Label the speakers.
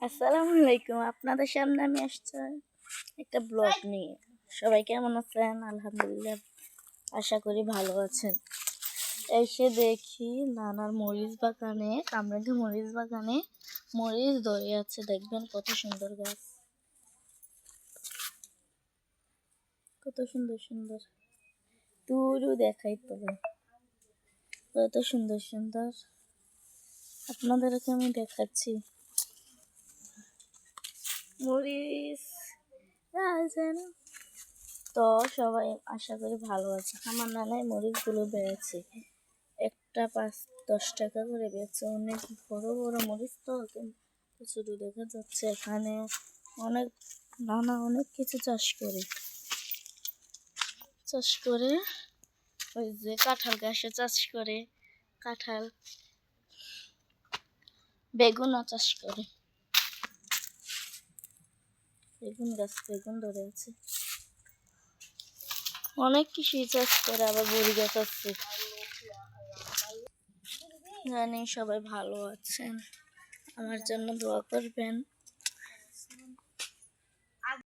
Speaker 1: আসসালামু আলাইকুম। আপনাদের সামনে আমি আসছি একটা ব্লগ নিয়ে। সবাই কেমন আছেন? আলহামদুলিল্লাহ, আশা করি ভালো আছেন। এসে দেখি নানার মরিচ বাগানে, কামরাঙ্গা মরিচ বাগানে মরিচ ধরে আছে। দেখবেন কত সুন্দর গাছ, কত সুন্দর সুন্দর। দূরও দেখাই তবে কত সুন্দর সুন্দর। আপনাদেরকে আমি দেখাচ্ছি মরিচ রাজন। তো সবাই আশা করি ভালো আছে। আমার নানাই মরিচগুলো বেড়েছে, একটা 5-10 টাকা করে বেচে। অনেক বড় বড় মরিচ, তো কিন্তু শুধু দেখা যাচ্ছে এখানে অনেক নানা অনেক কিছু চাষ করে ওই যে কাঁঠাল গাছও চাষ করে, কাঁঠাল বেগুনও চাষ করে। বেগুন গাছ, বেগুন ধরে আছে, অনেক কিছুই চাষ করে। আবার বড়ি গাছ আছে। জানি সবাই ভালো আছেন, আমার জন্য দোয়া করবেন।